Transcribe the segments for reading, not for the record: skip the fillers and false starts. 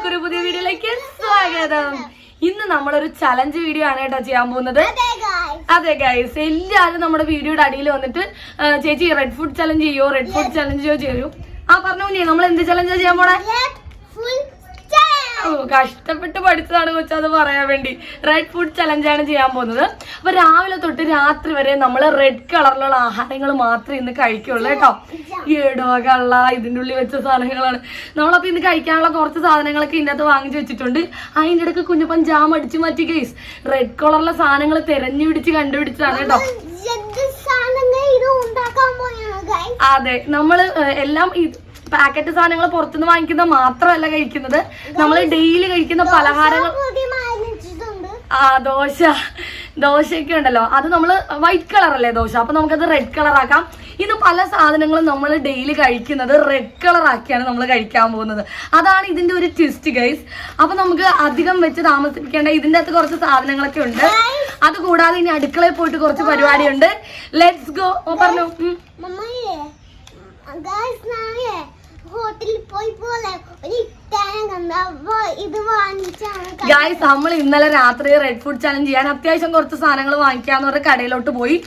എല്ലാവർക്കും ഒരു പുതിയ വീഡിയോയിലേക്ക് സ്വാഗതം. ഇന്ന് നമ്മളൊരു ചലഞ്ച് വീഡിയോ ആണ് കേട്ടോ ചെയ്യാൻ പോകുന്നത്. അതെ ഗൈസ്, എല്ലാവരും നമ്മുടെ വീഡിയോയുടെ അടിയിൽ വന്നിട്ട് ചേച്ചി റെഡ് ഫുഡ് ചലഞ്ച് ചെയ്യോ, റെഡ് ഫുഡ് ചലഞ്ച് ചെയ്യോ. നമ്മൾ എന്ത് ചലഞ്ചാ ചെയ്യാൻ പോണേ? കഷ്ടപ്പെട്ട് പഠിച്ചതാണ് കൊച്ചു അത് പറയാൻ വേണ്ടി. റെഡ് ഫുഡ് ചലഞ്ചാണ് ചെയ്യാൻ പോകുന്നത്. അപ്പൊ രാവിലെ തൊട്ട് രാത്രി വരെ നമ്മൾ റെഡ് കളറിലുള്ള ആഹാരങ്ങൾ മാത്രമേ ഇന്ന് കഴിക്കുള്ളൂ കേട്ടോ. ഏടോ കള്ള ഇതിൻ്റെ ഉള്ളിൽ വെച്ച സാധനങ്ങളാണ്. നമ്മളപ്പോ ഇന്ന് കഴിക്കാനുള്ള കുറച്ച് സാധനങ്ങളൊക്കെ ഇതിൻ്റെ അകത്ത് വാങ്ങിച്ചു വെച്ചിട്ടുണ്ട്. അതിൻ്റെ ഇടയ്ക്ക് കുഞ്ഞപ്പൻ ജാം അടിച്ചു മാറ്റി ഗൈസ്. റെഡ് കളറിലെ സാധനങ്ങൾ തെരഞ്ഞു പിടിച്ച് കണ്ടുപിടിച്ചതാണ് കേട്ടോ. അതെ, നമ്മള് എല്ലാം പാക്കറ്റ് സാധനങ്ങൾ പുറത്തുനിന്ന് വാങ്ങിക്കുന്നത് മാത്രമല്ല കഴിക്കുന്നത്, നമ്മൾ ഡെയിലി കഴിക്കുന്ന പലഹാരങ്ങൾ. ദോശയൊക്കെ ഉണ്ടല്ലോ, അത് നമ്മള് വൈറ്റ് കളർ അല്ലേ ദോശ, അപ്പൊ നമുക്കത് റെഡ് കളർ ആക്കാം. ഇന്ന് പല സാധനങ്ങളും നമ്മൾ ഡെയിലി കഴിക്കുന്നത് റെഡ് കളർ ആക്കിയാണ് നമ്മൾ കഴിക്കാൻ പോകുന്നത്. അതാണ് ഇതിന്റെ ഒരു ട്വിസ്റ്റ് ഗൈസ്. അപ്പൊ നമുക്ക് അധികം വെച്ച് താമസിപ്പിക്കേണ്ട. ഇതിന്റെ അകത്ത് കുറച്ച് സാധനങ്ങളൊക്കെ ഉണ്ട്. അത് കൂടാതെ ഇനി അടുക്കളയിൽ പോയിട്ട് കുറച്ച് പരിപാടിയുണ്ട്. Let's go. പറഞ്ഞു ഗൈസ്, നമ്മൾ ഇന്നലെ രാത്രി റെഡ് ഫുഡ് ചലഞ്ച് ചെയ്യാൻ അത്യാവശ്യം കുറച്ച് സാധനങ്ങൾ വാങ്ങിക്കാന്ന് പറഞ്ഞ കടയിലോട്ട് പോയി.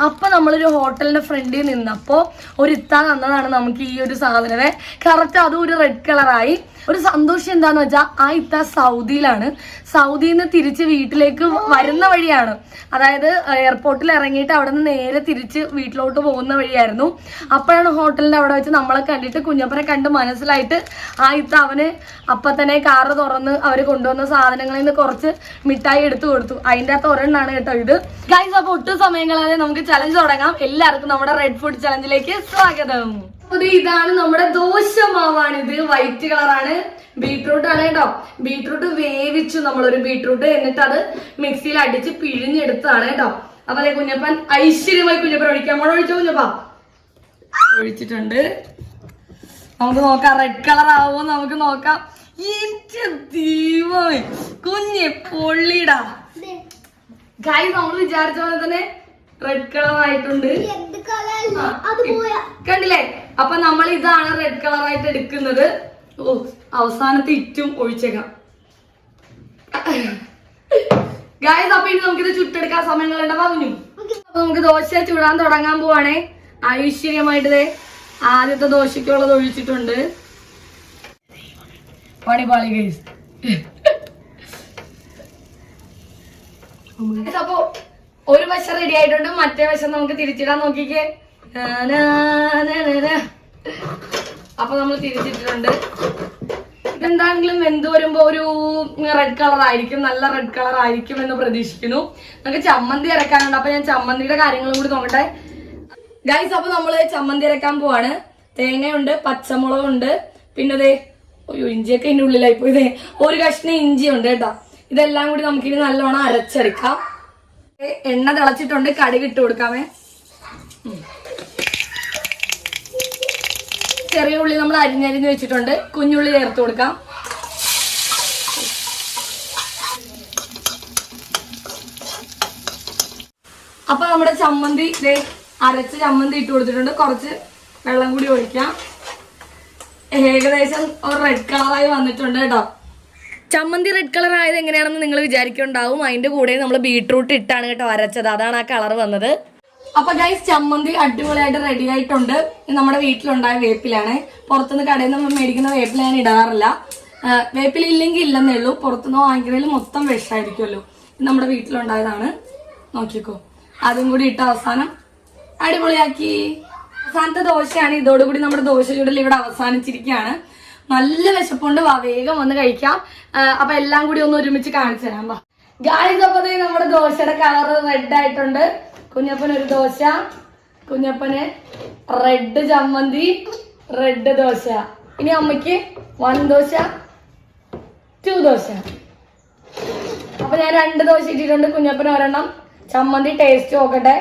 അപ്പൊ നമ്മളൊരു ഹോട്ടലിന്റെ ഫ്രണ്ടിൽ നിന്നപ്പോ ഒരു ഇത്ത തന്നതാണ് നമുക്ക് ഈ ഒരു സാധനമേ. കറക്റ്റ് അതും ഒരു റെഡ് കളറായി. ഒരു സന്തോഷം എന്താന്ന് വെച്ചാൽ ആ ഇത്ത സൗദിയിലാണ്. സൗദിയിൽ നിന്ന് തിരിച്ച് വീട്ടിലേക്ക് വരുന്ന വഴിയാണ്. അതായത് എയർപോർട്ടിൽ ഇറങ്ങിയിട്ട് അവിടെ നിന്ന് നേരെ തിരിച്ച് വീട്ടിലോട്ട് പോകുന്ന വഴിയായിരുന്നു. അപ്പോഴാണ് ഹോട്ടലിന്റെ അവിടെ വെച്ച് നമ്മളെ കണ്ടിട്ട് കുഞ്ഞപ്പനെ കണ്ട് മനസ്സിലായിട്ട് ആ ഇത്ത അവന് അപ്പൊ തന്നെ കാറ് തുറന്ന് അവര് കൊണ്ടുവന്ന സാധനങ്ങളിൽ നിന്ന് കുറച്ച് മിഠായി എടുത്തു കൊടുത്തു. അതിന്റെ അകത്ത് ഒരെണ്ണാണ് കേട്ടോ ഇത്. ഗൈസ്, അപ്പൊ ഒട്ടും സമയങ്ങളാതെ നമുക്ക് ചലഞ്ച് തുടങ്ങാം. എല്ലാവർക്കും നമ്മുടെ റെഡ് ഫുഡ് ചലഞ്ചിലേക്ക് സ്വാഗതം. ഇതാണ് നമ്മുടെ ദോശ മാവാണിത്. വൈറ്റ് കളറാണ്. ബീട്രൂട്ട് ആണ് കേട്ടോ. ബീട്രൂട്ട് വേവിച്ചു നമ്മളൊരു ബീട്രൂട്ട്, എന്നിട്ട് അത് മിക്സിയിൽ അടിച്ച് പിഴിഞ്ഞെടുത്തതാണ് കേട്ടോ. അപ്പൊ അതെ കുഞ്ഞപ്പൻ ഐശ്വര്യമായി കുഞ്ഞപ്പൻ ഒഴിക്കാൻ പോണോ? ഒഴിച്ചോ കുഞ്ഞപ്പ? ഒഴിച്ചിട്ടുണ്ട്. നമുക്ക് നോക്കാം റെഡ് കളർ ആവുമോ നമുക്ക് നോക്കാം. കുഞ്ഞെ പൊള്ളിടാ ഗൈസ്, നമ്മൾ വിചാരിച്ച പോലെ തന്നെ റെഡ് കളർ ആയിട്ടുണ്ട്. കണ്ടില്ലേ? അപ്പൊ നമ്മൾ ഇതാണ് റെഡ് കളർ ആയിട്ട് എടുക്കുന്നത്. ഓ, അവസാനത്തെ ഇറ്റും ഒഴിച്ചേക്കാം ഗൈസ്. അപ്പൊ ഇനി നമുക്കിത് ചുട്ടെടുക്കാൻ സമയങ്ങളുണ്ട് പറഞ്ഞു. അപ്പൊ നമുക്ക് ദോശ ചുടാൻ തുടങ്ങാൻ പോവാണേ. ഐശ്വര്യമായിട്ട് ആദ്യത്തെ ദോശക്കുള്ളത് ഒഴിച്ചിട്ടുണ്ട്. പണിപാളി ഗൈസ്. അപ്പൊ ഒരു വശം റെഡി ആയിട്ടുണ്ട്, മറ്റേ വശം നമുക്ക് തിരിച്ചിടാൻ നോക്കിക്കേ. അപ്പൊ നമ്മൾ തിരിച്ചിട്ടിട്ടുണ്ട്. ഇതെന്താണെങ്കിലും വെന്ത് വരുമ്പോ ഒരു റെഡ് കളർ ആയിരിക്കും, നല്ല റെഡ് കളർ ആയിരിക്കും എന്ന് പ്രതീക്ഷിക്കുന്നു. നമുക്ക് ചമ്മന്തി അരക്കാനുണ്ട്. അപ്പൊ ഞാൻ ചമ്മന്തിയുടെ കാര്യങ്ങളും കൂടി നോക്കട്ടെ ഗൈസ്. അപ്പൊ നമ്മള് ചമ്മന്തി അരക്കാൻ പോവാണ്. തേങ്ങയുണ്ട്, പച്ചമുളകുണ്ട്, പിന്നെ ഇതേ ഇഞ്ചിയൊക്കെ ഇതിന്റെ ഉള്ളിലായിപ്പോ. ഇതേ ഒരു കഷ്ണം ഇഞ്ചി ഉണ്ട് കേട്ടോ. ഇതെല്ലാം കൂടി നമുക്കിനി നല്ലോണം അരച്ചെടുക്കാം. എണ്ണ തിളച്ചിട്ടുണ്ട്, കടുക് ഇട്ട് കൊടുക്കാമേ. ചെറിയ ഉള്ളി നമ്മൾ അരിഞ്ഞരിഞ്ഞ് വെച്ചിട്ടുണ്ട്. കുഞ്ഞുള്ളി ചേർത്ത് കൊടുക്കാം. അപ്പൊ നമ്മുടെ ചമ്മന്തി അരച്ച് ചമ്മന്തി ഇട്ട് കൊടുത്തിട്ടുണ്ട്. കുറച്ച് വെള്ളം കൂടി ഒഴിക്കാം. ഏകദേശം ഒരു റെഡ് കളറായി വന്നിട്ടുണ്ട് കേട്ടോ. ചമ്മന്തി റെഡ് കളർ ആയത് എങ്ങനെയാണെന്ന് നിങ്ങൾ വിചാരിക്കുന്നുണ്ടാവും. അതിന്റെ കൂടെ നമ്മൾ ബീട്രൂട്ട് ഇട്ടാണ് കേട്ടോ അരച്ചത്. അതാണ് ആ കളർ വന്നത്. അപ്പൊ ഗൈസ്, ചമ്മന്തി അടിപൊളിയായിട്ട് റെഡി ആയിട്ടുണ്ട്. നമ്മുടെ വീട്ടിലുണ്ടായ വേപ്പിലാണ്. പുറത്തുനിന്ന് കടയിൽ നിന്ന് മേടിക്കുന്ന വേപ്പില ഞാൻ ഇടാറില്ല. വേപ്പില ഇല്ലെങ്കിൽ ഇല്ലെന്നേ ഉള്ളൂ. പുറത്തുനിന്ന് വാങ്ങിക്കുന്നതിൽ മൊത്തം വിഷമായിരിക്കുമല്ലോ. നമ്മുടെ വീട്ടിലുണ്ടായതാണ്. നോക്കിക്കോ. അതും കൂടി ഇട്ട അവസാനം അടിപൊളിയാക്കി. അവസാനത്തെ ദോശയാണ്. ഇതോടുകൂടി നമ്മുടെ ദോശ ചൂടൽ ഇവിടെ അവസാനിച്ചിരിക്കുകയാണ്. നല്ല വിശപ്പുണ്ട്. വേഗം വന്ന് കഴിക്കാം. അപ്പൊ എല്ലാം കൂടി ഒന്ന് ഒരുമിച്ച് കാണിച്ചു തരാം. ഗായ്സ്, അപ്പൊ നമ്മുടെ ദോശയുടെ കളർ റെഡ് ആയിട്ടുണ്ട്. കുഞ്ഞപ്പന് ഒരു ദോശ, കുഞ്ഞപ്പന് റെഡ് ചമ്മന്തി, റെഡ് ദോശ. ഇനി അമ്മയ്ക്ക് 1 ദോശ, 2 ദോശ. അപ്പൊ ഞാൻ 2 ദോശ ഇട്ടിട്ടുണ്ട്. കുഞ്ഞപ്പന് ഒരെണ്ണം. ചമ്മന്തി ടേസ്റ്റ് നോക്കട്ടെ.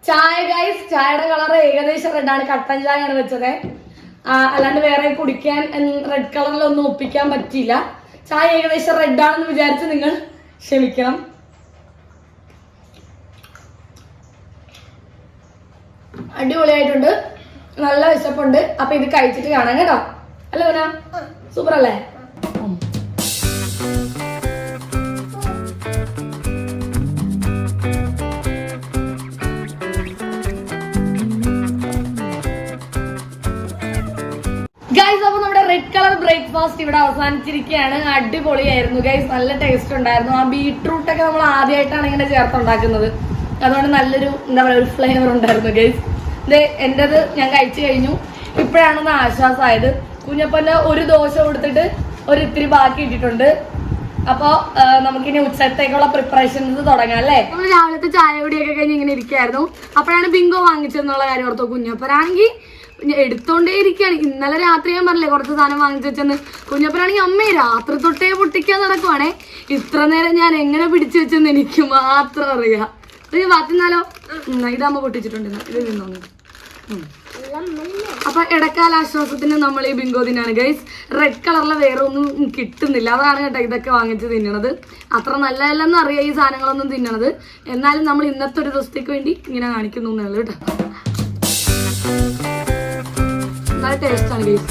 ചായ ഗൈസ്, ചായയുടെ കളർ ഏകദേശം റെഡാണ്. കട്ടൻ ചായയാണ് വെച്ചത്. അല്ലാണ്ട് വേറെ കുടിക്കാൻ റെഡ് കളറിലൊന്നും ഒപ്പിക്കാൻ പറ്റിയില്ല. ചായ ഏകദേശം റെഡാണെന്ന് വിചാരിച്ച് നിങ്ങൾ ക്ഷമിക്കണം. അടിപൊളിയായിട്ടുണ്ട്. നല്ല വിശപ്പുണ്ട്. അപ്പൊ ഇത് കഴിച്ചിട്ട് കാണാം കേട്ടോ. അല്ലേ സൂപ്പർ അല്ലേ? ഗൈസ്, അപ്പൊ നമ്മുടെ റെഡ് കളർ ബ്രേക്ക്ഫാസ്റ്റ് ഇവിടെ അവസാനിച്ചിരിക്കുകയാണ്. അടിപൊളിയായിരുന്നു ഗൈസ്, നല്ല ടേസ്റ്റ് ഉണ്ടായിരുന്നു. ആ ബീട്രൂട്ട് ഒക്കെ നമ്മൾ ആദ്യമായിട്ടാണ് ഇങ്ങനെ ചേർത്തുണ്ടാക്കുന്നത്, അതുകൊണ്ട് നല്ലൊരു എന്താ പറയുക ഒരു ഫ്ലേവർ ഉണ്ടായിരുന്നു ഗൈസ്. ഇത് എൻ്റെത് ഞാൻ കഴിച്ചു കഴിഞ്ഞു. ഇപ്പോഴാണൊന്ന് ആശ്വാസമായത്. കുഞ്ഞപ്പൻ്റെ ഒരു ദോശ കൊടുത്തിട്ട് ഒരു ഇത്തിരി ബാക്കി ഇട്ടിട്ടുണ്ട്. അപ്പോൾ നമുക്കിനി ഉച്ചത്തേക്കുള്ള പ്രിപ്പറേഷൻസ് തുടങ്ങാം അല്ലേ. നമ്മൾ രാവിലത്തെ ചായ കുടിയൊക്കെ കഴിഞ്ഞ് ഇങ്ങനെ ഇരിക്കുകയായിരുന്നു. അപ്പോഴാണ് ബിങ്കോ വാങ്ങിച്ചെന്നുള്ള കാര്യം ഓർത്തോ. കുഞ്ഞപ്പനാണെങ്കിൽ എടുത്തോണ്ടേ ഇരിക്കുകയാണ്. ഇന്നലെ രാത്രി ഞാൻ പറഞ്ഞില്ലേ കുറച്ച് സാധനം വാങ്ങിച്ചു വെച്ചെന്ന്. കുഞ്ഞപ്പനാണെങ്കിൽ അമ്മേ രാത്രി തൊട്ടേ പൊട്ടിക്കാൻ നടക്കുവാണേ. ഇത്ര നേരം ഞാൻ എങ്ങനെ പിടിച്ചു വെച്ചെന്ന് എനിക്ക് മാത്രം അറിയാം. ഇത് പാത്തിന്നാലോ, ഇതാകുമ്പോ പൊട്ടിച്ചിട്ടുണ്ട്. ഇത് നിന്നോന്ന്. അപ്പൊ ഇടക്കാല ആശ്വാസത്തിന് നമ്മൾ ഈ ബിങ്കോ തിന്നാണ് ഗൈസ്. റെഡ് കളറിലെ വേറെ ഒന്നും കിട്ടുന്നില്ല, അതാണ് കേട്ടോ ഇതൊക്കെ വാങ്ങിച്ച് തിന്നണത്. അത്ര നല്ലതല്ലെന്ന് അറിയാം ഈ സാധനങ്ങളൊന്നും തിന്നണത്. എന്നാലും നമ്മൾ ഇന്നത്തെ ഒരു ദിവസത്തേക്ക് വേണ്ടി ഇങ്ങനെ കാണിക്കുന്നു എന്നുള്ളത് കേട്ടോ. നല്ല ടേസ്റ്റാണ് ഗൈസ്.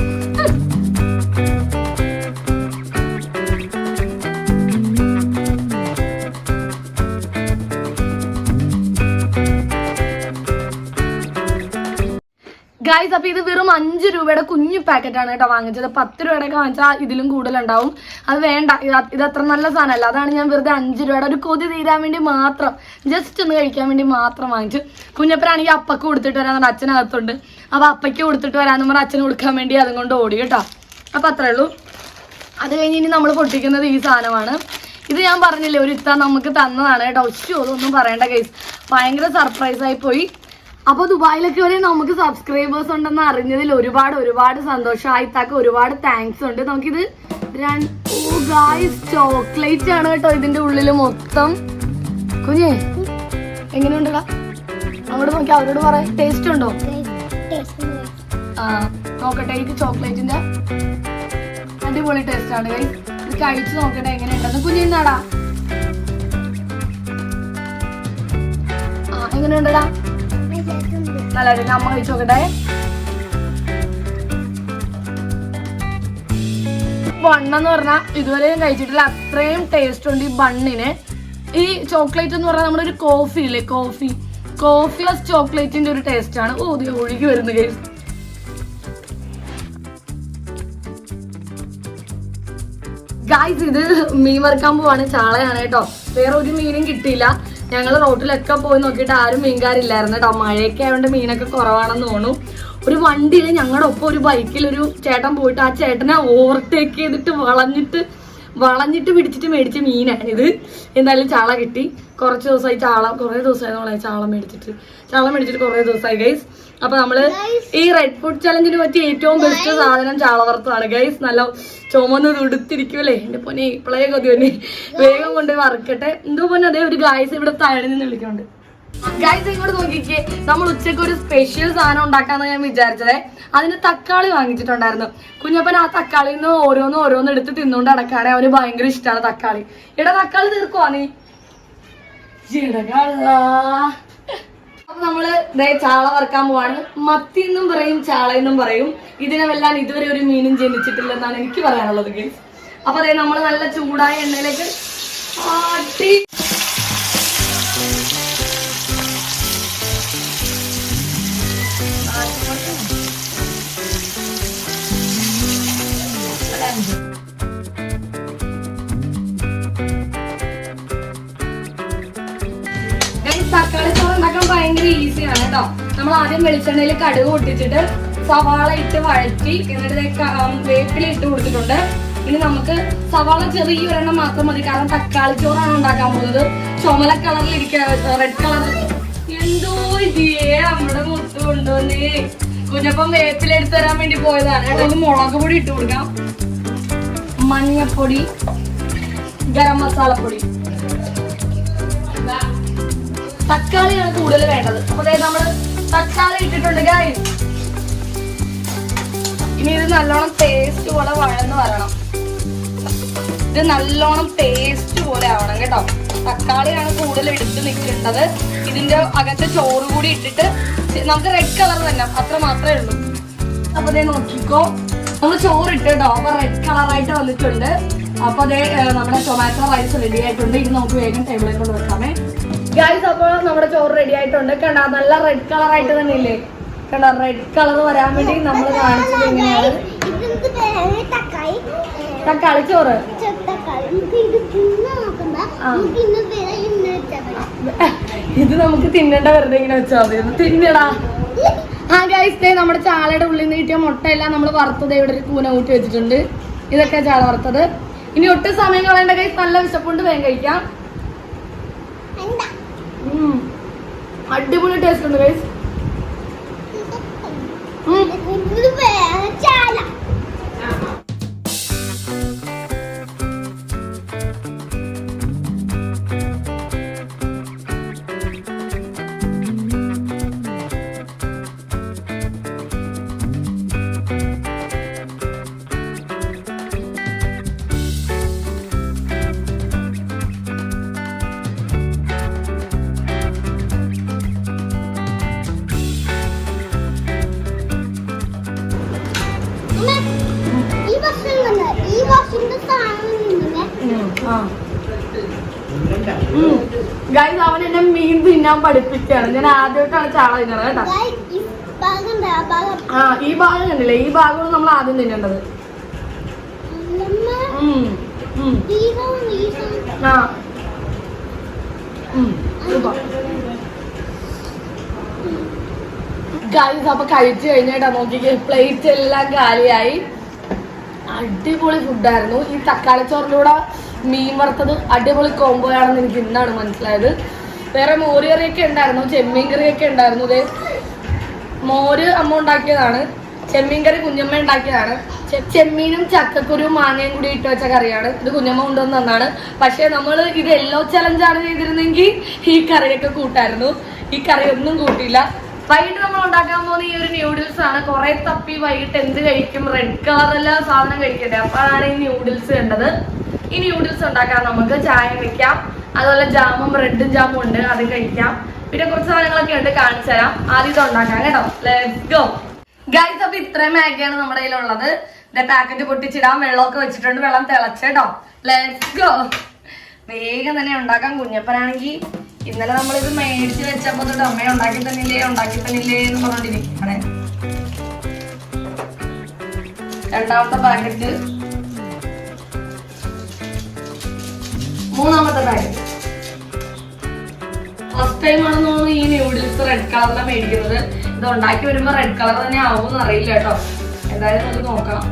ഗൈസ്, അപ്പൊ ഇത് വെറും 5 രൂപയുടെ കുഞ്ഞു പാക്കറ്റാണ് കേട്ടോ വാങ്ങിച്ചത്. 10 രൂപയുടെ വാങ്ങിച്ചാൽ ഇതിലും കൂടുതലുണ്ടാവും. അത് വേണ്ട, ഇത് അത്ര നല്ല സാധനമല്ല. അതാണ് ഞാൻ വെറുതെ 5 രൂപയുടെ ഒരു കൊതി തീരാൻ വേണ്ടി മാത്രം, ജസ്റ്റ് ഒന്ന് കഴിക്കാൻ വേണ്ടി മാത്രം വാങ്ങിച്ചു. കുഞ്ഞപ്പനാണെങ്കിൽ അപ്പക്ക് കൊടുത്തിട്ട് വരാൻ അച്ഛനകത്തുണ്ട്. അപ്പൊ അപ്പയ്ക്ക് കൊടുത്തിട്ട് വരാന്ന് പറഞ്ഞാൽ അച്ഛന് കൊടുക്കാൻ വേണ്ടി അതും കൊണ്ട് ഓടി കേട്ടോ. അപ്പൊ അത്രേ ഉള്ളൂ. അത് കഴിഞ്ഞ് ഇനി നമ്മൾ പൊട്ടിക്കുന്നത് ഈ സാധനമാണ്. ഇത് ഞാൻ പറഞ്ഞില്ലേ ഒരു ഇത്ത നമുക്ക് തന്നതാണ് കേട്ടോ. ഒന്നും പറയണ്ട ഗൈസ്, ഭയങ്കര സർപ്രൈസ് ആയി പോയി. അപ്പൊ ദുബായിലൊക്കെ വരെ നമുക്ക് സബ്സ്ക്രൈബേഴ്സ് ഉണ്ടെന്ന് അറിഞ്ഞതിൽ ഒരുപാട് ഒരുപാട് സന്തോഷം. ആയിത്താക്ക് ഒരുപാട് താങ്ക്സ് ഉണ്ട്. നമുക്കിത് ചോക്ലേറ്റ് ആണ് കേട്ടോ ഇതിന്റെ ഉള്ളില് മൊത്തം. കുഞ്ഞേ എങ്ങനെയുണ്ടടാ? അങ്ങോട്ട് നോക്കി അവരോട് പറ, ടേസ്റ്റ് ഉണ്ടോ? ആ നോക്കട്ടെ. ഇത് ചോക്ലേറ്റിന്റെ അടിപൊളി ടേസ്റ്റ് ആണ് ഗൈസ്. ഇത് കഴിച്ചു നോക്കട്ടെ എങ്ങനെയുണ്ടെന്ന്. കുഞ്ഞിന്നാടാ എങ്ങനെയുണ്ടടാ? നല്ല അമ്മ കഴിച്ചു നോക്കട്ടെ. ബണ്ണെന്ന് പറഞ്ഞാൽ ഇതുവരെ കഴിച്ചിട്ടില്ല, അത്രയും ടേസ്റ്റ് ഉണ്ട് ഈ ബണ്ണിന്. ഈ ചോക്ലേറ്റ് എന്ന് പറഞ്ഞാൽ നമ്മുടെ ഒരു കോഫി ഇല്ലേ, കോഫി പ്ലസ് ചോക്ലേറ്റിന്റെ ഒരു ടേസ്റ്റ് ആണ്. ഓ ഇത് ഒഴുകി വരുന്നു ഗൈസ്. ഗൈസ്, ഇത് മീൻ വറുക്കാൻ പോവാണ്. ചാളയാണ് കേട്ടോ, വേറെ ഒരു മീനും കിട്ടിയില്ല. ഞങ്ങൾ റോട്ടിലൊക്കെ പോയി നോക്കിയിട്ട് ആരും മീൻകാരില്ലായിരുന്നു കേട്ടോ. മഴയൊക്കെ ആയതുകൊണ്ട് മീനൊക്കെ കുറവാണെന്ന് തോന്നുന്നു. ഒരു വണ്ടിയിൽ ഞങ്ങളുടെ ഒപ്പം ഒരു ബൈക്കിൽ ഒരു ചേട്ടൻ പോയിട്ട് ആ ചേട്ടനെ ഓവർടേക്ക് ചെയ്തിട്ട് വളഞ്ഞിട്ട് പിടിച്ചിട്ട് മേടിച്ച മീനാണിത്. എന്തായാലും ചാള കിട്ടി. കുറേ ദിവസമായി ചാള മേടിച്ചിട്ട് കുറേ ദിവസമായി ഗൈസ്. അപ്പൊ നമ്മള് ഈ റെഡ് ഫുഡ് ചലഞ്ചിന് പറ്റിയ ഏറ്റവും ബെസ്റ്റ് സാധനം ചാള വറുത്തതാണ് ഗൈസ്. നല്ല ചുമന്ന് തുടുത്തിരിക്കുമല്ലേ എന്റെ പൊന്നെ. ഇപ്പളേ കൊതി തന്നെ, വേഗം കൊണ്ട് വറുക്കട്ടെ. എന്തോ പൊന്നെ അതേ ഒരു ഗൈസ് ഇവിടെ താഴെ നിന്ന് വിളിക്കുന്നുണ്ട്. ഗൈസ് ഇങ്ങോട്ട് നോക്കിക്കേ, നമ്മൾ ഉച്ചക്ക് ഒരു സ്പെഷ്യൽ സാധനം ഉണ്ടാക്കാന്ന് ഞാൻ വിചാരിച്ചതേ. അതിന് തക്കാളി വാങ്ങിച്ചിട്ടുണ്ടായിരുന്നു. കുഞ്ഞപ്പൻ ആ തക്കാളിയിൽ നിന്ന് ഓരോന്ന് എടുത്ത് തിന്നുകൊണ്ട് അടക്കാണെ. അവന് ഭയങ്കര ഇഷ്ടമാണ് തക്കാളി. ഇവിടെ തക്കാളി തീർക്കുവാ നീ. അപ്പൊ നമ്മള് ചാള വറുക്കാൻ പോവാണ്. മത്തി എന്നും പറയും, ചാള എന്നും പറയും. ഇതിനെല്ലാം ഇതുവരെ ഒരു മീനും ജനിച്ചിട്ടില്ലെന്നാണ് എനിക്ക് പറയാനുള്ളത് ഗൈസ്. അപ്പൊ അതെ നമ്മൾ നല്ല ചൂടായ എണ്ണയിലേക്ക് ആട്ടി തക്കാളി ചോറ് ഉണ്ടാക്കാൻ ഭയങ്കര ഈസിയാണ് കേട്ടോ. നമ്മൾ ആദ്യം വെളിച്ചെണ്ണയിൽ കടുക് പൊട്ടിച്ചിട്ട് സവാള ഇട്ട് വഴറ്റി എന്നിട്ട് വേപ്പില ഇട്ട് കൊടുത്തിട്ടുണ്ട്. ഇനി നമുക്ക് സവാള ചെറിയൊരെണ്ണം മാത്രം മതി, കാരണം തക്കാളി ചോറാണ് ഉണ്ടാക്കാൻ പോകുന്നത്. ചുമല കളറിൽ റെഡ് കളർ എന്തോ ഇതേ നമ്മുടെ മുത്ത് കൊണ്ടുവന്നേ. കുഞ്ഞപ്പം വേപ്പില എടുത്ത് തരാൻ വേണ്ടി പോയതാണ് കേട്ടോ. അതിന് മുളക് പൊടി ഇട്ട് കൊടുക്കാം, മഞ്ഞപ്പൊടി, ഗരം മസാലപ്പൊടി. തക്കാളിയാണ് കൂടുതൽ വേണ്ടത്. അപ്പൊ നമ്മള് തക്കാളി ഇട്ടിട്ടുണ്ട് ഗൈസ്. ഇനി ഇത് നല്ലോണം പേസ്റ്റ് പോലെ വഴന്ന് വരണം. ഇത് നല്ലോണം പേസ്റ്റ് പോലെ ആവണം കേട്ടോ. തക്കാളിയാണ് കൂടുതൽ എടുത്ത് നിൽക്കേണ്ടത്. ഇതിന്റെ അകത്ത് ചോറ് കൂടി ഇട്ടിട്ട് നമുക്ക് റെഡ് കളർ തന്നെ, അത്ര മാത്രമേ ഉള്ളൂ. അപ്പൊ നോക്കിക്കോ, നമ്മൾ ചോറ് ഇട്ട് കേട്ടോ. അപ്പൊ റെഡ് കളറായിട്ട് വന്നിട്ടുണ്ട്. അപ്പൊ അതേ നമ്മുടെ ടൊമാറ്റോ റൈസ് റെഡി ആയിട്ടുണ്ട്. ഇത് നമുക്ക് വേഗം ടേബിളിൽ കൊണ്ട് വെക്കാമേ. ഗൈസ് അപ്പോൾ നമ്മുടെ ചോറ് റെഡി ആയിട്ടുണ്ട്. കണ്ട നല്ല റെഡ് കളർ ആയിട്ട് തന്നെ ഇല്ലേ? കണ്ട റെഡ് കളർ വരാൻ വേണ്ടി നമ്മൾ കാണിച്ചത് എങ്ങനെയാണ്? തക്കാളി ചോറ്. ഇത് നമുക്ക് തിന്നേണ്ട വെറുതെ ഇങ്ങനെ വെച്ചാൽ മതി. തിന്നടാ. ആ ഗൈസ് നമ്മുടെ ചാളയുടെ ഉള്ളിൽ നിന്ന് കിട്ടിയ മുട്ടയെല്ലാം നമ്മൾ വറുത്തത് ഇവിടെ ഒരു കൂന കൂട്ടി വെച്ചിട്ടുണ്ട്. ഇതൊക്കെ ചാള വറുത്തത്. ഇനി ഒട്ടും സമയം കളയേണ്ട ഗൈസ്. നല്ല വിശപ്പുണ്ട്, വേഗം കഴിക്കാം. അടിപൊളി ടേസ്റ്റ് ഉണ്ട് ഗൈസ്. ഗൈസ് അവൻ എന്നെ മീൻ തിന്നാൻ പഠിപ്പിക്കുകയാണ്. ഞാൻ ആദ്യമായിട്ടാണ് ചാള തിന്നണത് കേട്ടോ. ആ ഈ ഭാഗം കണ്ടില്ലേ? ഈ ഭാഗമാണ് നമ്മൾ ആദ്യം തിന്നേണ്ടത്. ഗൈസ് അപ്പൊ കഴിച്ചു കഴിഞ്ഞിട്ടാ നോക്കിക്കേ, പ്ലേറ്റ് എല്ലാം കാലിയായി. അടിപൊളി ഫുഡായിരുന്നു. ഈ തക്കാളി ചോറിലൂടെ മീൻ വറുത്തത് അടിപൊളി കോംബോ ആണെന്ന് എനിക്ക് ഇന്നാണ് മനസ്സിലായത്. വേറെ മോര് കറിയൊക്കെ ഉണ്ടായിരുന്നു, ചെമ്മീൻ കറിയൊക്കെ ഉണ്ടായിരുന്നു. ഇതേ മോര് അമ്മ ഉണ്ടാക്കിയതാണ്, ചെമ്മീൻ കറി കുഞ്ഞമ്മ ഉണ്ടാക്കിയതാണ്. ചെമ്മീനും ചക്കക്കുരുവും മാങ്ങയും കൂടി ഇട്ട് വെച്ച കറിയാണ്. ഇത് കുഞ്ഞമ്മ കൊണ്ടുവന്ന് തന്നാണ്. പക്ഷെ നമ്മൾ ഇത് യെല്ലോ ചലഞ്ചാണ് ചെയ്തിരുന്നെങ്കിൽ ഈ കറിയൊക്കെ കൂട്ടായിരുന്നു. ഈ കറി ഒന്നും കൂട്ടിയില്ല. വൈകിട്ട് നമ്മൾ ഉണ്ടാക്കാൻ പോകുന്ന ഈ ഒരു ന്യൂഡിൽസ് ആണ്. കുറെ തപ്പി വൈകിട്ട് എന്ത് കഴിക്കും, റെഡ് കളറെല്ലാം സാധനം കഴിക്കണ്ടേ, അപ്പോഴാണ് ഈ ന്യൂഡിൽസ് കണ്ടത്. ഈ ന്യൂഡിൽസ് ഉണ്ടാക്കാൻ നമുക്ക് ചായ വെക്കാം, അതുപോലെ ജാമും ബ്രെഡും ജാമും ഉണ്ട്, അത് കഴിക്കാം. പിന്നെ കുറച്ച് സാധനങ്ങളൊക്കെ ഉണ്ട്, കാണിച്ചു തരാം. ആദ്യം ഇത് ഉണ്ടാക്കാം കേട്ടോ. Let's go guys. അപ്പൊ ഇത്രയും മാഗിയാണ് നമ്മുടെ കയ്യിലുള്ളത്. പാക്കറ്റ് പൊട്ടിച്ചിടാം, വെള്ളമൊക്കെ വെച്ചിട്ടുണ്ട്, വെള്ളം തിളച്ചേട്ടോ. Let's go. വേഗം തന്നെ ഉണ്ടാക്കാം. കുഞ്ഞപ്പനാണെങ്കിൽ ഇന്നലെ നമ്മളിത് മേടിച്ച് വെച്ചപ്പോ തൊട്ട് അമ്മ ഉണ്ടാക്കി തന്നില്ലേ എന്ന് പറഞ്ഞോണ്ടിരിക്കണേ. രണ്ടാമത്തെ പാക്കറ്റ്, മൂന്നാമത്തെ പാക്കറ്റ്. ഫസ്റ്റ് ടൈം ആണെന്ന് തോന്നുന്നു ഈ ന്യൂഡിൽസ് റെഡ് കളറിലാണ് മേടിക്കുന്നത്. ഇത് ഉണ്ടാക്കി വരുമ്പോ റെഡ് കളർ തന്നെ ആവും അറിയില്ല കേട്ടോ. എന്തായാലും നമുക്ക് നോക്കാം.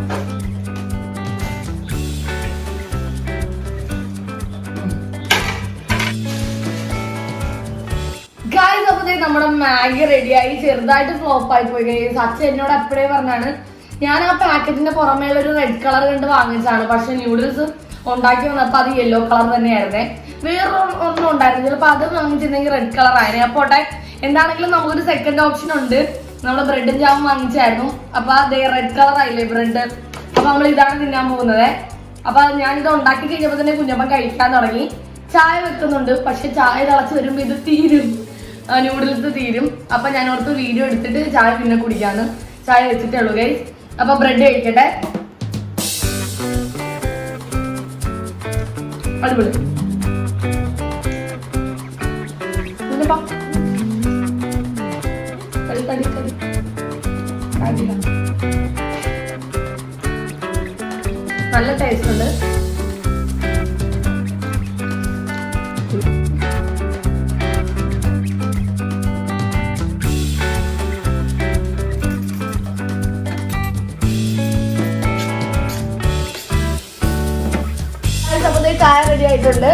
ഗൈസ് അപ്പൊ നമ്മുടെ മാഗി റെഡിയായി. ചെറുതായിട്ട് ഫ്ലോപ്പ് ആയി പോയി. അച്ഛൻ എന്നോട് എപ്പോഴേ പറഞ്ഞാണ്, ഞാൻ ആ പാക്കറ്റിന്റെ പുറമേയുള്ള ഒരു റെഡ് കളർ കണ്ട് വാങ്ങിച്ചാണ്. പക്ഷെ ന്യൂഡിൽസ് ഉണ്ടാക്കി വന്നപ്പോ അത് യെല്ലോ കളർ തന്നെയായിരുന്നേ. വേറൊന്നും ഉണ്ടായിരുന്നു, ചിലപ്പോ അത് വാങ്ങിച്ചിരുന്നെങ്കിൽ റെഡ് കളർ ആയിരുന്നു. അപ്പോട്ടെ എന്താണെങ്കിലും നമുക്കൊരു സെക്കൻഡ് ഓപ്ഷൻ ഉണ്ട്. നമ്മൾ ബ്രെഡും ജാമും വാങ്ങിച്ചായിരുന്നു. അപ്പൊ അതേ റെഡ് കളർ ആയില്ലേ ബ്രെഡ്. അപ്പൊ നമ്മൾ ഇതാണ് തിന്നാൻ പോകുന്നത്. അപ്പൊ ഞാനിത് ഉണ്ടാക്കി കഴിഞ്ഞപ്പോ തന്നെ കുഞ്ഞപ്പൻ കഴിക്കാൻ തുടങ്ങി. ചായ വെക്കുന്നുണ്ട്, പക്ഷെ ചായ തിളച്ച് വരുമ്പോ ഇത് തീരും, ന്യൂഡിൽസ് തീരും. അപ്പൊ ഞാൻ ഓർത്ത് വീഡിയോ എടുത്തിട്ട് ചായ പിന്നെ കുടിക്കാന്ന്. ചായ വെച്ചിട്ടേ ഉള്ളൂ ഗൈസ്. അപ്പൊ ബ്രെഡ് കഴിക്കട്ടെ. അടിപൊളി. നല്ല ടേസ്റ്റ് ഉണ്ട്. ചായ റെഡി ആയിട്ടുണ്ട്.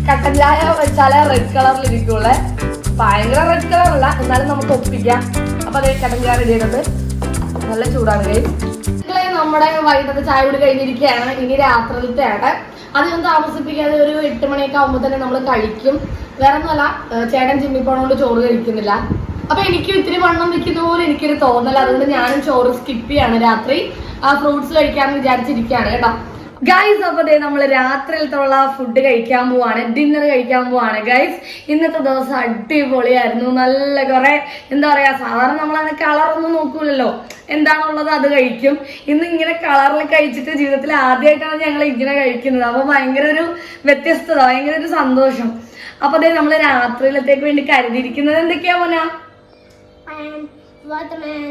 കട്ടൻ ചായ വെച്ചാലേ റെഡ് കളറിൽ ഇരിക്കുള്ളേ. ഭയങ്കര റെഡ് കളറല്ല, എന്നാലും നമുക്ക് ഒപ്പിക്കാം. അപ്പൊ അതേ കട്ടൻ ചായ റെഡി ആയിട്ടുണ്ട്. നല്ല ചൂടാണ്. നമ്മുടെ വൈകിട്ടത്തെ ചായ കൂടി കഴിഞ്ഞിരിക്കുകയാണ്. ഇനി രാത്രിയിലത്തെ ആണ്. അധികം താമസിപ്പിക്കാതെ ഒരു 8 മണിയൊക്കെ ആകുമ്പോൾ തന്നെ നമ്മൾ കഴിക്കും. വേറെ ഒന്നുമല്ല, ചേട്ടൻ ജിമ്മിൽ പോണോണ്ട് ചോറ് കഴിക്കുന്നില്ല. അപ്പൊ എനിക്കും ഇത്തിരി വണ്ണം വെക്കുന്ന പോലെ എനിക്കൊരു തോന്നല. അതുകൊണ്ട് ഞാനും ചോറ് സ്കിപ്പ് ചെയ്യാണ് രാത്രി. ഫ്രൂട്ട്സ് കഴിക്കാമെന്ന് വിചാരിച്ചിരിക്കുകയാണ് കേട്ടോ. ഗൈസ്, അപ്പൊ നമ്മള് രാത്രിയിലത്തുള്ള ഫുഡ് കഴിക്കാൻ പോവാണ്, ഡിന്നർ കഴിക്കാൻ പോവാണ് ഗൈസ്. ഇന്നത്തെ ദിവസം അടിപൊളിയായിരുന്നു. നല്ല കുറെ എന്താ പറയാ, സാധാരണ നമ്മളങ്ങനെ കളറൊന്നും നോക്കൂലല്ലോ, എന്താണുള്ളത് അത് കഴിക്കും. ഇന്ന് ഇങ്ങനെ കളറിൽ കഴിച്ചിട്ട് ജീവിതത്തിൽ ആദ്യമായിട്ടാണ് ഞങ്ങൾ ഇങ്ങനെ കഴിക്കുന്നത്. അപ്പൊ ഭയങ്കര ഒരു വ്യത്യസ്തത, ഭയങ്കര ഒരു സന്തോഷം. അപ്പൊ നമ്മള് രാത്രിയിലത്തേക്ക് വേണ്ടി കരുതിയിരിക്കുന്നത് എന്തൊക്കെയാ പോനാ? Watermelon,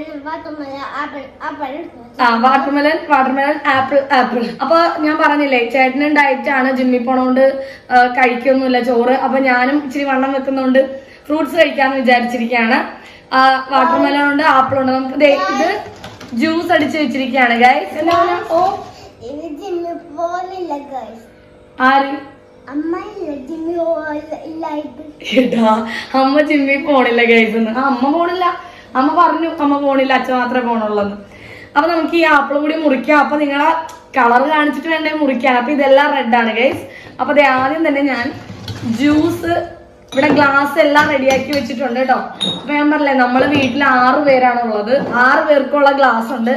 apple. അപ്പൊ ഞാൻ പറഞ്ഞില്ലേ, ചേട്ടനും ഡയറ്റ് ആണ്, ജിമ്മിൽ പോണോണ്ട് കഴിക്കൊന്നുമില്ല ചോറ്. അപ്പൊ ഞാനും ഇച്ചിരി വണ്ണം വെക്കുന്നോണ്ട് ഫ്രൂട്ട്സ് കഴിക്കാന്ന് വിചാരിച്ചിരിക്കുകയാണ്. വാട്ടർമെലൻ ഉണ്ട്, ആപ്പിൾ ഉണ്ട്. നമുക്ക് ഇത് ജ്യൂസ് അടിച്ച് വെച്ചിരിക്കുകയാണ് ഗൈസ്. എന്താ ഓ ആര് അമ്മ ജിമ്മിൽ പോണില്ല ഗൈസ്. അമ്മ പോണില്ല, അമ്മ പറഞ്ഞു അമ്മ പോണില്ല, അച്ഛൻ മാത്രമേ പോണുള്ളൂ. അപ്പൊ നമുക്ക് ഈ ആപ്പിൾ കൂടി മുറിക്കാം. അപ്പൊ നിങ്ങളെ കളർ കാണിച്ചിട്ട് വേണ്ടേ മുറിക്കാൻ. അപ്പൊ ഇതെല്ലാം റെഡാണ് ഗൈസ്. അപ്പൊ ആദ്യം തന്നെ ഞാൻ ജ്യൂസ് ഇവിടെ ഗ്ലാസ് എല്ലാം റെഡിയാക്കി വെച്ചിട്ടുണ്ട് കേട്ടോ. അപ്പൊ ഞാൻ പറഞ്ഞില്ലേ, നമ്മള് വീട്ടിൽ 6 പേരാണ് ഉള്ളത്. 6 പേർക്കുള്ള ഗ്ലാസ് ഉണ്ട്.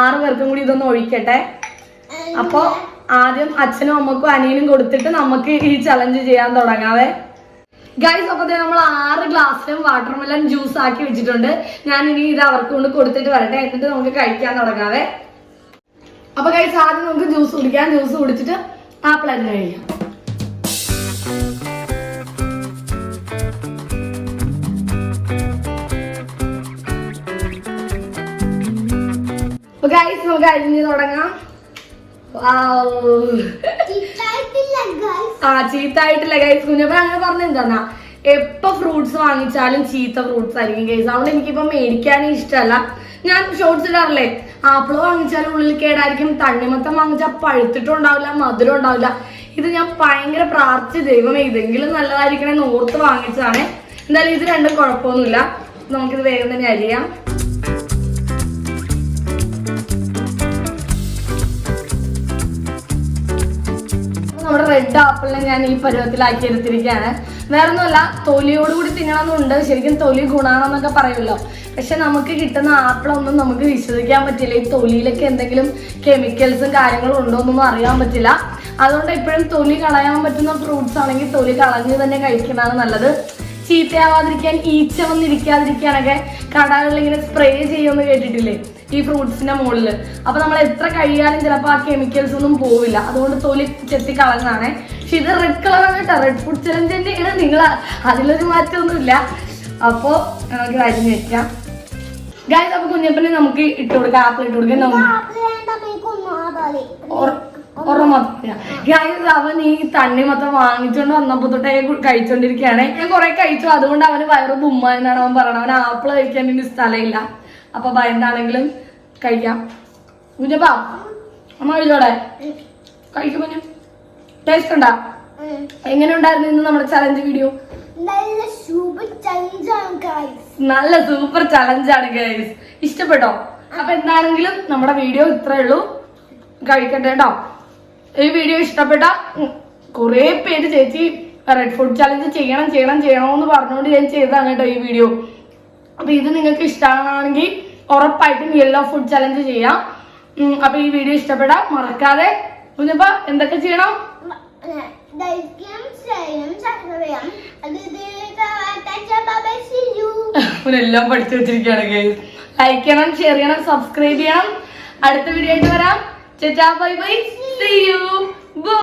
6 പേർക്കും കൂടി ഇതൊന്ന് ഒഴിക്കട്ടെ. അപ്പൊ ആദ്യം അച്ഛനും അമ്മക്കും അനിയനും കൊടുത്തിട്ട് നമുക്ക് ഈ ചലഞ്ച് ചെയ്യാൻ തുടങ്ങാവേ ഗൈസ്. അപ്പൊ നമ്മൾ 6 ഗ്ലാസ്സിലും വാട്ടർമെലൻ ജ്യൂസ് ആക്കി വെച്ചിട്ടുണ്ട്. ഞാൻ ഇനി ഇത് അവർക്ക് കൊണ്ട് കൊടുത്തിട്ട് വരട്ടെ, എന്നിട്ട് നമുക്ക് കഴിക്കാൻ തുടങ്ങാവേ. അപ്പൊ ഗൈസ്, ആദ്യം നമുക്ക് ജ്യൂസ് കുടിക്കാം. ജ്യൂസ് കുടിച്ചിട്ട് ആപ്പിൾ തന്നെ കഴിക്കാം. അപ്പൊ ഗൈസ്, നമുക്ക് അരിഞ്ഞ് തുടങ്ങാം. ചീത്തായിട്ടില്ല ഗൈസ്. കുഞ്ഞപ്പൻ അങ്ങനെ പറഞ്ഞ എന്താ, എപ്പൊ ഫ്രൂട്ട്സ് വാങ്ങിച്ചാലും ചീത്ത ഫ്രൂട്ട്സ് ആയിരിക്കും ഗൈസ്. അതുകൊണ്ട് എനിക്കിപ്പോ മേടിക്കാനും ഇഷ്ടമല്ല. ഞാൻ ഷോർട്സ് ഇടാറില്ലേ, ആപ്പിൾ വാങ്ങിച്ചാലും ഉള്ളിൽ കേടായിരിക്കും, തണ്ണിമത്തം വാങ്ങിച്ചാൽ പഴുത്തിട്ടും ഉണ്ടാവില്ല, മധുരം ഉണ്ടാവില്ല. ഇത് ഞാൻ ഭയങ്കര പ്രാർത്ഥിച്ച് ദൈവം ഏതെങ്കിലും നല്ലതായിരിക്കണേന്ന് ഓർത്ത് വാങ്ങിച്ചതാണ്. എന്തായാലും ഇത് രണ്ടും കുഴപ്പമൊന്നുമില്ല. നമുക്കിത് വേഗം തന്നെ അരിയാം. നമ്മുടെ റെഡ് ആപ്പിളിനെ ഞാൻ ഈ പരുവത്തിലാക്കി എടുത്തിരിക്കുകയാണ്. വേറെ ഒന്നുമല്ല, തൊലിയോട് കൂടി തിന്നണമെന്നുണ്ട്. ശരിക്കും തൊലി ഗുണാണെന്നൊക്കെ പറയുമല്ലോ. പക്ഷെ നമുക്ക് കിട്ടുന്ന ആപ്പിളൊന്നും നമുക്ക് വിശ്വസിക്കാൻ പറ്റില്ല. ഈ തൊലിയിലൊക്കെ എന്തെങ്കിലും കെമിക്കൽസും കാര്യങ്ങളും ഉണ്ടോ എന്നൊന്നും അറിയാൻ പറ്റില്ല. അതുകൊണ്ട് എപ്പോഴും തൊലി കളയാൻ പറ്റുന്ന ഫ്രൂട്ട്സ് ആണെങ്കിൽ തൊലി കളഞ്ഞ് തന്നെ കഴിക്കുന്നതാണ് നല്ലത്. ചീത്തയാവാതിരിക്കാൻ, ഈച്ച വന്നിരിക്കാതിരിക്കാനൊക്കെ കടകളിൽ ഇങ്ങനെ സ്പ്രേ ചെയ്യുമെന്ന് കേട്ടിട്ടില്ലേ ഈ ഫ്രൂട്ട്സിന്റെ മുകളില്. അപ്പൊ നമ്മൾ എത്ര കഴിയാലും ചിലപ്പോൾ ആ കെമിക്കൽസ് ഒന്നും പോവില്ല. അതുകൊണ്ട് തൊലി ചെത്തി കളഞ്ഞാണ്. പക്ഷെ ഇത് റെഡ് കളറാണ് കേട്ടോ. റെഡ് ഫുഡ് ചലഞ്ചിന്റെ ആണ്. നിങ്ങൾ അതിലൊരു മാറ്റമൊന്നുമില്ല. അപ്പോ നമുക്ക് അരിഞ്ഞ് വെക്കാം ഗൈസ്. അപ്പൊ കുഞ്ഞപ്പനെ നമുക്ക് ഇട്ട് കൊടുക്കാം, ആപ്പിൾ ഇട്ട് കൊടുക്കാം. ഗൈസ്, അവൻ ഈ തണ്ണിമത്തം വാങ്ങിച്ചോണ്ട് വന്നപ്പോ തൊട്ടേ കഴിച്ചോണ്ടിരിക്കുകയാണ്. ഞാൻ കുറെ കഴിച്ചു, അതുകൊണ്ട് അവന് വയറ് ബുമ്മ എന്നാണ് അവൻ പറയണത്. അവൻ ആപ്പിൾ കഴിക്കാൻ വേണ്ടി സ്ഥലമില്ല. അപ്പൊ ഭയന്നാണെങ്കിലും കഴിക്കാം. കുഞ്ഞപ്പാ, അമ്മ കഴിച്ചോടെ കഴിക്കുമ്പോ ടേസ്റ്റ് ഉണ്ടാ? എങ്ങനെ ഉണ്ടായിരുന്നു ഇന്ന് നമ്മുടെ ചലഞ്ച് വീഡിയോ? നല്ല സൂപ്പർ ചലഞ്ചാണ് ഗൈസ്. ഇഷ്ടപ്പെട്ടോ? അപ്പൊ എന്താണെങ്കിലും നമ്മുടെ വീഡിയോ ഇത്രേ ഉള്ളൂ. കഴിക്കട്ടെ കേട്ടോ. ഈ വീഡിയോ ഇഷ്ടപ്പെട്ട കുറെ പേര് ചേച്ചി റെഡ് ഫുഡ് ചലഞ്ച് ചെയ്യണമെന്ന് പറഞ്ഞുകൊണ്ട് ഞാൻ ചെയ്തതാണ് കേട്ടോ ഈ വീഡിയോ. അപ്പൊ ഇത് നിങ്ങൾക്ക് ഇഷ്ടമാണെങ്കിൽ ഉറപ്പായിട്ടും യെല്ലോ ഫുഡ് ചലഞ്ച് ചെയ്യാം. അപ്പൊ ഈ വീഡിയോ ഇഷ്ടപ്പെടാൻ മറക്കാതെ കുഞ്ഞപ്പ എന്തൊക്കെ ചെയ്യണം? എല്ലാം പഠിച്ചു വെച്ചിരിക്കുകയാണ് ഗൈസ്. ലൈക്ക് ചെയ്യണം, ഷെയർ ചെയ്യണം, സബ്സ്ക്രൈബ് ചെയ്യണം. അടുത്ത വീഡിയോ ആയിട്ട് വരാം. Bye bye, see U.